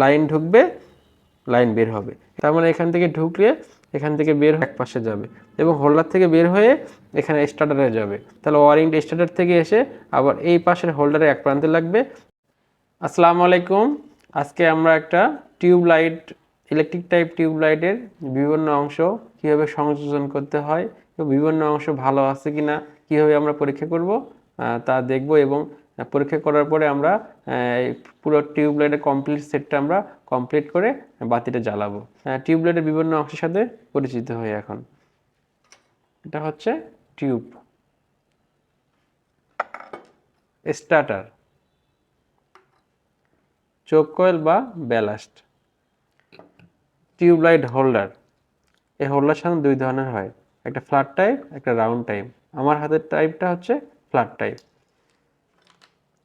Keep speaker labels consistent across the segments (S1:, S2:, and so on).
S1: Line ঢুকবে, line বের হবে। তার মানে এখান থেকে ঢুকলে এখান থেকে বের হয়ে এক পাশে যাবে এবং হোল্ডার থেকে বের হয়ে এখানে স্টার্টারে যাবে। তাহলে ওয়ারিংটা স্টার্টার থেকে এসে আবার এই পাশের হোল্ডারে এক প্রান্তে লাগবে। আসসালামু আলাইকুম। আজকে আমরা একটা tube light, electric type tube লাইটের বিভিন্ন অংশ কীভাবে সংযোজন করতে হয় এবং বিভিন্ন অংশ ভালো আছে কিনা কীভাবে আমরা পরীক্ষা করব তা দেখব এবং পরীক্ষা করার পরে আমরা পুরো টিউব লাইটের কমপ্লিট সেটটা আমরা কমপ্লিট করে বাতিটা জ্বালাবো। টিউব লাইটের বিভিন্ন অংশের সাথে পরিচিত হই এখন। এটা হচ্ছে টিউব, স্টার্টার, চোক কয়েল বা ব্যালাস্ট, টিউবলাইট হোল্ডার। এই হোল্ডার সাধারণত দুই ধরনের হয়, একটা ফ্ল্যাট টাইপ, একটা রাউন্ড টাইপ। আমার হাতের টাইপটা হচ্ছে flat type.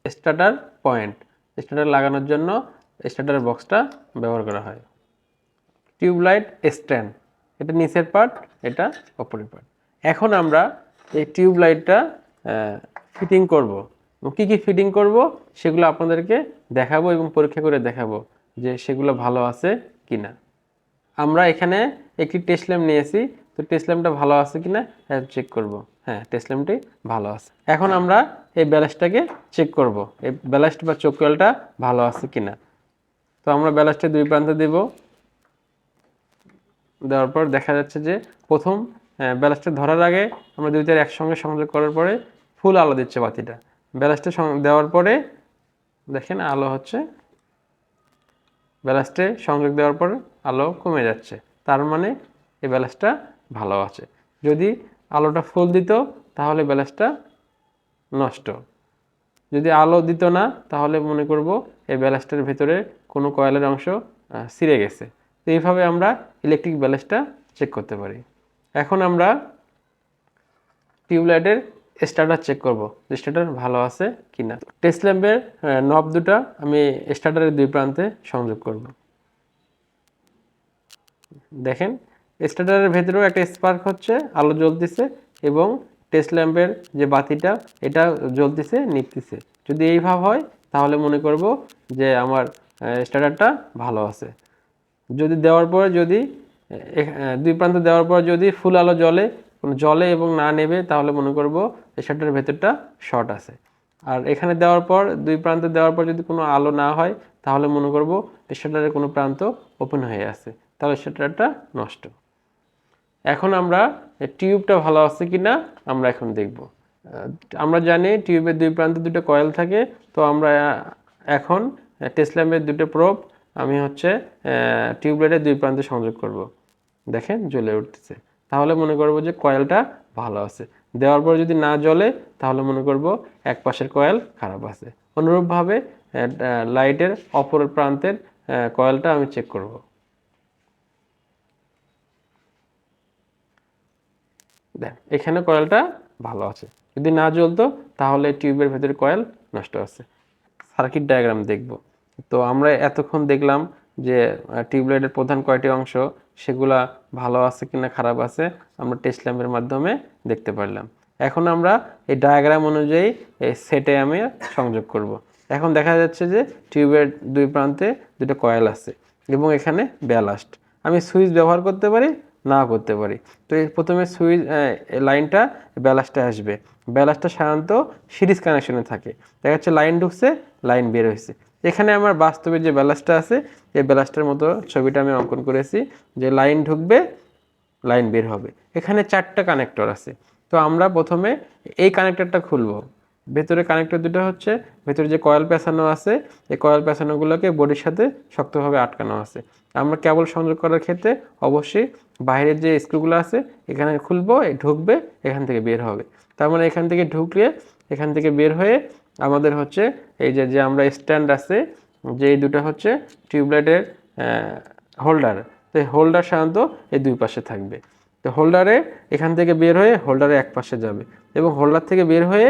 S1: Starter point, starter লাগানোর জন্য স্টার্টার বক্সটা ব্যবহার করা হয়। টিউবলাইট স্ট্যান্ড, এটা নিচের পার্ট, এটা উপরের পার্ট। এখন আমরা এই টিউবলাইটটা ফিটিং করব। কী কী ফিটিং করব সেগুলো আপনাদেরকে দেখাবো এবং পরীক্ষা করে দেখাবো যে সেগুলো ভালো আছে কি না। আমরা এখানে একটি টেস্ট ল্যাম্প নিয়েছি, তো টেস্ট ল্যাম্পটা ভালো আছে কিনা চেক করব। হ্যাঁ, টেস্ট ল্যাম্পটি ভালো আছে। এখন আমরা এই ব্যালাস্টটাকে চেক করব, এই ব্যালাস্ট বা চোক কয়েলটা ভালো আছে কিনা। তো আমরা ব্যালাস্টের দুই প্রান্তে দেব, দেওয়ার পর দেখা যাচ্ছে যে প্রথম ব্যালাস্টে ধরার আগে আমরা দুই তার একসঙ্গে সংযোগ করার পরে ফুল আলো দিচ্ছে বাতিটা। ব্যালাস্টে দেওয়ার পরে দেখেন আলো হচ্ছে, ব্যালাস্টে সংযোগ দেওয়ার পর আলো কমে যাচ্ছে, তার মানে এই ব্যালাস্টটা ভালো আছে। যদি আলোটা ফুল দিত তাহলে ব্যালাস্টটা নষ্ট। যদি আলো দিত না তাহলে মনে করব এই ব্যালাস্টের ভেতরে কোনো কয়েলের অংশ ছিঁড়ে গেছে। তো এইভাবে আমরা ইলেকট্রিক ব্যালাস্টটা চেক করতে পারি। এখন আমরা টিউবলাইটের স্টার্টার চেক করব, স্টার্টার ভালো আছে কিনা। টেস্ট ল্যাম্পের নব দুটা আমি স্টার্টারের দুই প্রান্তে সংযোগ করব। দেখেন স্টার্টারের ভেতরেও একটা স্পার্ক হচ্ছে, আলো জ্বলতেছে এবং টেস্ট ল্যাম্পের যে বাতিটা এটা জ্বলতেছে, নিভতেছে। যদি এই ভাব হয় তাহলে মনে করব যে আমার স্টার্টারটা ভালো আছে। যদি দেওয়ার পর যদি দুই প্রান্তে দেওয়ার পর যদি ফুল আলো জ্বলে এবং না নেবে তাহলে মনে করব স্টার্টারের ভেতরটা শর্ট আছে। আর এখানে দেওয়ার পর দুই প্রান্তে দেওয়ার পর যদি কোনো আলো না হয় তাহলে মনে করব স্টার্টারের কোনো প্রান্ত ওপেন হয়ে আছে, তাহলে স্টার্টারটা নষ্ট। এখন আমরা টিউবটা ভালো আছে কিনা আমরা এখন দেখব। আমরা জানি টিউবের দুই প্রান্তে দুটো কয়েল থাকে, তো আমরা এখন টেস্ট ল্যাম্পের দুটো প্রোব আমি হচ্ছে টিউবলাইটের দুই প্রান্তে সংযোগ করব। দেখেন জ্বলে উঠতেছে, তাহলে মনে করব যে কয়েলটা ভালো আছে। দেওয়ার পর যদি না জ্বলে তাহলে মনে করব এক পাশের কয়েল খারাপ আছে। অনুরূপভাবে লাইটের অপর প্রান্তের কয়েলটা আমি চেক করব। দেখ এখানে কয়েলটা ভালো আছে, যদি না জ্বলতো তাহলে টিউবের ভেতরে কয়েল নষ্ট আছে। সার্কিট ডায়াগ্রাম দেখব। তো আমরা এতক্ষণ দেখলাম যে টিউবলাইটের প্রধান কয়টি অংশ সেগুলা ভালো আছে কিনা খারাপ আছে আমরা টেস্ট ল্যাম্পের মাধ্যমে দেখতে পারলাম। এখন আমরা এই ডায়াগ্রাম অনুযায়ী এই সেটে আমি সংযোগ করব। এখন দেখা যাচ্ছে যে টিউবের দুই প্রান্তে দুটো কয়েল আছে এবং এখানে ব্যালাস্ট। আমি সুইচ ব্যবহার করতে পারি, না করতে পারি। তো এই প্রথমে সুইচ লাইনটা ব্যালাস্টে আসবে। ব্যালাস্টটা সাধারণত সিরিজ কানেকশনে থাকে। দেখা যাচ্ছে লাইন ঢুকছে, লাইন বের হয়েছে। এখানে আমার বাস্তবে যে ব্যালাস্টটা আছে এই ব্যালাস্টের মতো ছবিটা আমি অঙ্কন করেছি যে লাইন ঢুকবে, লাইন বের হবে। এখানে চারটা কানেক্টর আছে। তো আমরা প্রথমে এই কানেক্টরটা খুলবো। ভেতরে কানেক্টর দুটো হচ্ছে, ভেতরে যে কয়েল পেঁচানো আছে এই কয়েল পেঁচানোগুলোকে বডির সাথে শক্তভাবে আটকানো আছে। আমরা কেবল সংযোগ করার ক্ষেত্রে অবশ্যই বাইরের যে স্ক্রুগুলো আছে এখানে খুলবো, ঢুকবে, এখান থেকে বের হবে। তার মানে এখান থেকে ঢুকলে এখান থেকে বের হয়ে আমাদের হচ্ছে এই যে আমরা স্ট্যান্ড আছে যে এই দুটো হচ্ছে টিউবলাইটের হোল্ডার। তো এই হোল্ডার সাধারণত এই দুই পাশে থাকবে। তো হোল্ডারে এখান থেকে বের হয়ে হোল্ডারে এক পাশে যাবে এবং হোল্ডার থেকে বের হয়ে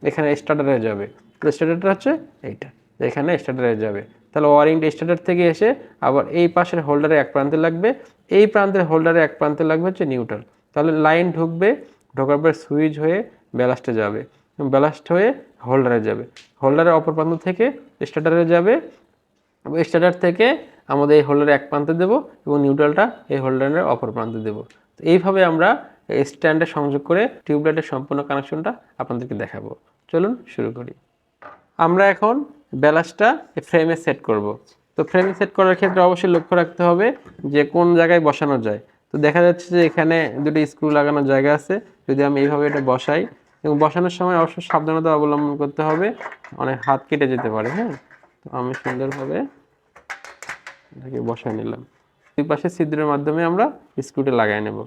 S1: এখানে স্টার্টারে যাবে। তো স্টার্টারটা হচ্ছে এইটা, এখানে স্টার্টারে যাবে। তাহলে ওয়ারিংটা স্টার্টার থেকে এসে আবার এই পাশের হোল্ডারে এক প্রান্তে লাগবে, এই প্রান্তের হোল্ডারে এক প্রান্তে লাগবে হচ্ছে নিউট্রাল। তাহলে লাইন ঢুকবে, ঢোকার পর সুইচ হয়ে ব্যালাস্টে যাবে, ব্যালাস্ট হয়ে হোল্ডারে যাবে, হোল্ডারের অপর প্রান্ত থেকে স্টার্টারে যাবে, স্টার্টার থেকে আমাদের এই হোল্ডারের এক প্রান্তে দেব এবং নিউট্রালটা এই হোল্ডারের অপর প্রান্তে দেব। তো এইভাবে আমরা স্ট্যান্ডে সংযোগ করে টিউবলাইটের সম্পূর্ণ কানেকশনটা আপনাদেরকে দেখাবো। চলুন শুরু করি। আমরা এখন ব্যালাস্টটা ফ্রেমে সেট করব। তো ফ্রেমে সেট করার ক্ষেত্রে অবশ্যই লক্ষ্য রাখতে হবে যে কোন জায়গায় বসানো যায়। তো দেখা যাচ্ছে যে এখানে দুটি স্ক্রু লাগানোর জায়গা আছে। যদি আমি এইভাবে এটা বসাই এবং বসানোর সময় অবশ্যই সাবধানতা অবলম্বন করতে হবে, অনেক হাত কেটে যেতে পারে। হ্যাঁ, তো আমি সুন্দরভাবে এটাকে বসাই নিলাম। দুই পাশে ছিদ্রের মাধ্যমে আমরা স্ক্রুটা লাগাই নেব।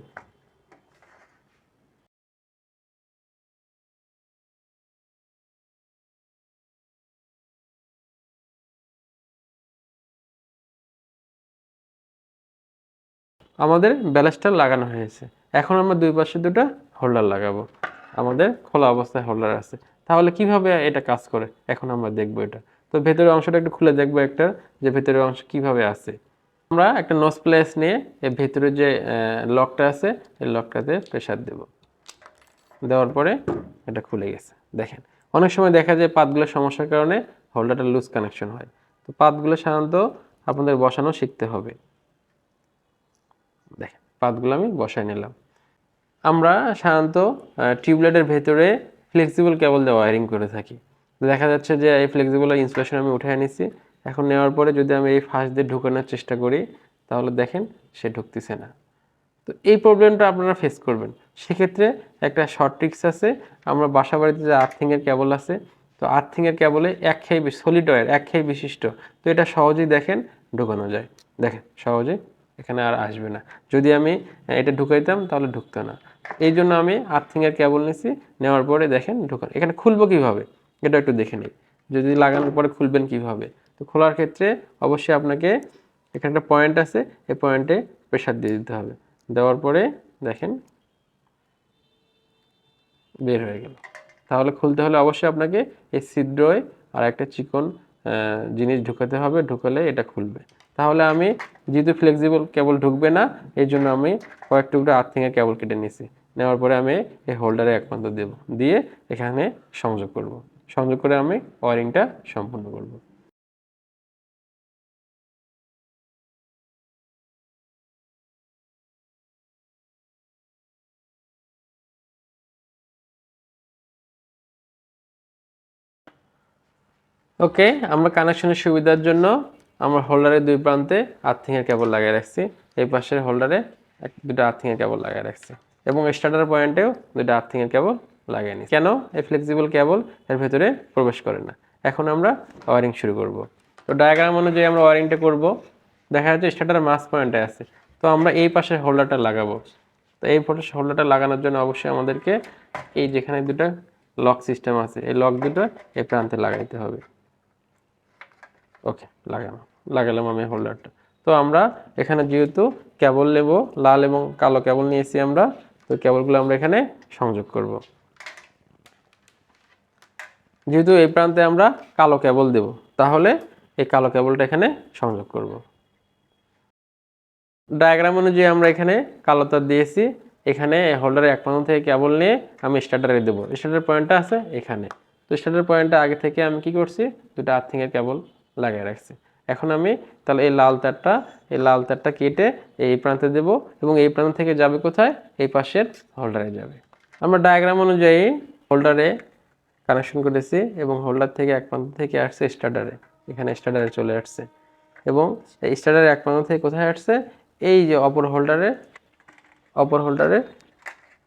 S1: আমাদের ব্যালাস্টার লাগানো হয়েছে। এখন আমরা দুই পাশে দুটো হোল্ডার লাগাবো। আমাদের খোলা অবস্থায় হোল্ডার আছে। তাহলে কিভাবে এটা কাজ করে এখন আমরা দেখবো এটা। তো ভেতরের অংশটা একটু খুলে দেখবো একটা, যে ভেতরের অংশ কিভাবে আছে। আমরা একটা নোজ প্লেস নিয়ে এর ভেতরে যে লকটা আছে এই লকটাতে প্রেসার দেব। দেওয়ার পরে এটা খুলে গেছে। দেখেন, অনেক সময় দেখা যায় পাতগুলোর সমস্যার কারণে হোল্ডারটা লুজ কানেকশন হয়। তো পাতগুলো সাধারণত আপনাদের বসানো শিখতে হবে। দেখেন, পাতগুলো আমি বসাই নিলাম। আমরা সাধারণত টিউবলাইটের ভেতরে ফ্লেক্সিবল কেবল দিয়ে ওয়্যারিং করে থাকি। দেখা যাচ্ছে যে এই ফ্লেক্সিবল ইনসুলেশন আমি উঠে নিছি। এখন নেওয়ার পরে যদি আমি এই ফাঁস দিয়ে ঢুকানোর চেষ্টা করি তাহলে দেখেন সে ঢুকতেছে না। তো এই প্রবলেমটা আপনারা ফেস করবেন। সেক্ষেত্রে একটা শর্ট ট্রিক্স আছে। আমরা বাসা বাড়িতে যে আর্থিংয়ের কেবল আছে, তো আর্থিংয়ের কেবলে একঘেয়ে সলিড ওয়্যার একঘেয়ে বিশিষ্ট, তো এটা সহজেই দেখেন ঢুকানো যায়। দেখেন সহজেই এখানে আর আসবে না। যদি আমি এটা ঢুকাইতাম তাহলে ঢুকতো না। এই জন্য আমি আর্থিংয়ের কেবল নিছি, নেওয়ার পরে দেখেন ঢুকান। এখানে খুলবো কিভাবে এটা একটু দেখে নিই। যদি লাগানোর পরে খুলবেন কিভাবে, তো খোলার ক্ষেত্রে অবশ্যই আপনাকে এখানে একটা পয়েন্ট আছে, এই পয়েন্টে প্রেসার দিয়ে দিতে হবে। দেওয়ার পরে দেখেন বের হয়ে গেল। তাহলে খুলতে হলে অবশ্যই আপনাকে এই ছিদ্রয় আর একটা চিকন জিনিস ঢুকাতে হবে, ঢুকালে এটা খুলবে। তাহলে আমি যেহেতু ফ্লেক্সিবল কেবল ঢুকবে না, এই জন্য আমি কয়েক টুকরো আর্থিংয়ের কেবল কেটে নিয়েছি। নেওয়ার পরে আমি এই হোল্ডারে এক প্রান্ত দেব, দিয়ে এখানে সংযোগ করব। সংযোগ করে আমি ওয়ারিংটা সম্পূর্ণ করব। ওকে, আমরা কানেকশনের সুবিধার জন্য আমরা হোল্ডারের দুই প্রান্তে আর্থিংয়ের কেবল লাগিয়ে রাখছি। এই পাশের হোল্ডারে দুটো আর্থিংয়ের কেবল লাগিয়ে রাখছি এবং স্টার্টার পয়েন্টেও দুটো আর্থিংয়ের কেবল লাগিয়ে নিই। কেন এই ফ্লেক্সিবল কেবল এর ভেতরে প্রবেশ করে না। এখন আমরা ওয়ারিং শুরু করব। তো ডায়াগ্রাম অনুযায়ী আমরা ওয়ারিংটা করব। দেখা যাচ্ছে স্টার্টার মাস পয়েন্টে আছে, তো আমরা এই পাশের হোল্ডারটা লাগাবো। তো এই হোল্ডারটা লাগানোর জন্য অবশ্যই আমাদেরকে এই যেখানে দুটো লক সিস্টেম আছে এই লক দুটো এই প্রান্তে লাগাইতে হবে। ওকে, লাগালাম আমি হোল্ডারটা। তো আমরা এখানে যেহেতু কেবল নেব, লাল এবং কালো কেবল নিয়েছি আমরা, তো কেবলগুলো আমরা এখানে সংযোগ করব। যেহেতু এই প্রান্তে আমরা কালো কেবল দেব, তাহলে এই কালো কেবলটা এখানে সংযোগ করব। ডায়াগ্রাম অনুযায়ী আমরা এখানে কালো তার দিয়েছি। এখানে হোল্ডারের এক প্রান্ত থেকে কেবল নিয়ে আমি স্টার্টারে দেবো। স্টার্টার পয়েন্টটা আছে এখানে। তো স্টার্টার পয়েন্টটা আগে থেকে আমি কি করছি, দুটো আর্থিংয়ের কেবল লাগিয়ে রাখছি। এখন আমি তাহলে এই লাল তারটা কেটে এই প্রান্তে দেব এবং এই প্রান্ত থেকে যাবে কোথায়, এই পাশের হোল্ডারে যাবে। আমরা ডায়াগ্রাম অনুযায়ী হোল্ডারে কানেকশন করেছি এবং হোল্ডার থেকে এক প্রান্ত থেকে আসছে স্টার্টারে, এখানে স্টার্টারে চলে আসছে এবং এই স্টার্টারের এক প্রান্ত থেকে কোথায় আসছে, এই যে অপর হোল্ডারের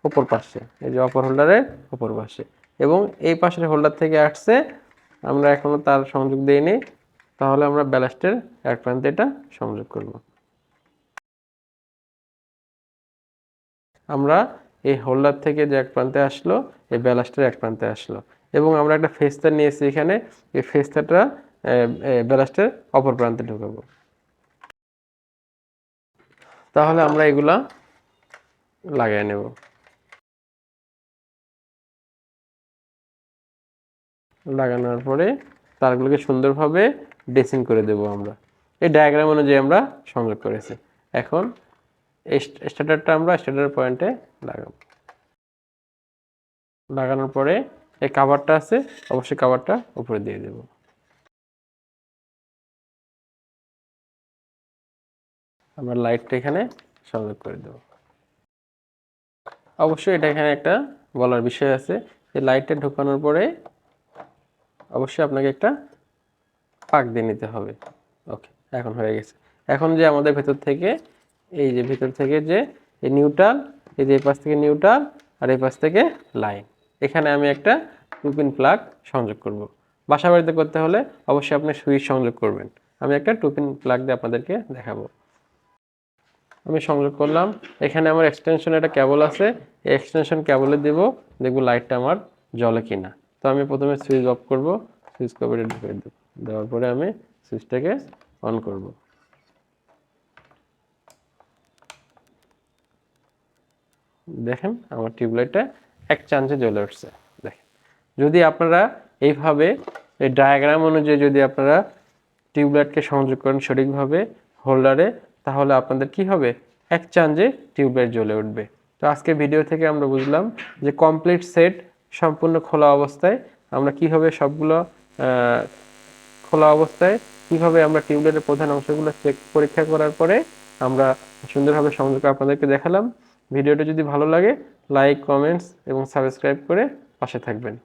S1: অপর পাশে, এই যে অপর হোল্ডারের অপর পাশে এবং এই পাশের হোল্ডার থেকে আসছে। আমরা এখনো তার সংযোগ দেইনি, তাহলে আমরা ব্যালাস্টের এক প্রান্তে এটা সংযোগ করব। আমরা এই হোল্ডার থেকে যে এক প্রান্তে আসলো, এই ব্যালাস্টের এক প্রান্তে আসলো এবং আমরা একটা ফেস্তার নিয়েছি এখানে, এই ফেস্তাটা ব্যালাস্টের অপর প্রান্তে ঢুকাবো। তাহলে আমরা এগুলা লাগিয়ে নেব। লাগানোর পরে তারগুলোকে সুন্দরভাবে ড্রেসিং করে দেব আমরা। এই ডায়াগ্রাম অনুযায়ী আমরা সংযোগ করেছি। এখন স্টার্টারটা আমরা স্টার্টার পয়েন্টে লাগাবো। লাগানোর পরে এই কাভারটা আছে, অবশ্যই কাভারটা উপরে দিয়ে দেব। আমরা লাইটটা এখানে সংযোগ করে দেব। অবশ্যই এটা এখানে একটা বলার বিষয় আছে যে লাইটটা ঢোকানোর পরে অবশ্যই আপনাকে একটা পাক দিয়ে নিতে হবে। ওকে, এখন হয়ে গেছে। এখন যে আমাদের ভেতর থেকে এই যে ভেতর থেকে যে এই নিউট্রাল, এই যে এই পাশ থেকে নিউট্রাল আর এই পাশ থেকে লাইন, এখানে আমি একটা 2 পিন প্লাগ সংযোগ করব। বাসা বাড়িতে করতে হলে অবশ্যই আপনি সুইচ সংযোগ করবেন। আমি একটা 2 পিন প্লাগ দিয়ে আপনাদেরকে দেখাবো। আমি সংযোগ করলাম। এখানে আমার এক্সটেনশন একটা কেবল আছে, এই এক্সটেনশন কেবলে দেব, দেখব লাইটটা আমার জ্বলে কিনা। তো আমি প্রথমে সুইচ অফ করব, সুইচ কভারে ঢুকে দেব, দেওয়ার পরে আমি সুইচটাকে অন করব। দেখেন আমার টিউবলাইটটা এক চান্সে জ্বলে উঠছে। দেখেন, যদি আপনারা এইভাবে এই ডায়াগ্রাম অনুযায়ী যদি আপনারা টিউবলাইটকে সংযোগ করেন সঠিকভাবে হোল্ডারে, তাহলে আপনাদের কি হবে, এক চান্সে টিউবলাইট জ্বলে উঠবে। তো আজকে ভিডিও থেকে আমরা বুঝলাম যে কমপ্লিট সেট সম্পূর্ণ খোলা অবস্থায় আমরা কিভাবে সবগুলো খোলা অবস্থায় কিভাবে আমরা টিউবলাইটের প্রধান অংশগুলো চেক পরীক্ষা করার পরে আমরা সুন্দরভাবে সংযোগ আপনাদেরকে দেখালাম। ভিডিওটা যদি ভালো লাগে লাইক, কমেন্টস এবং সাবস্ক্রাইব করে পাশে থাকবেন।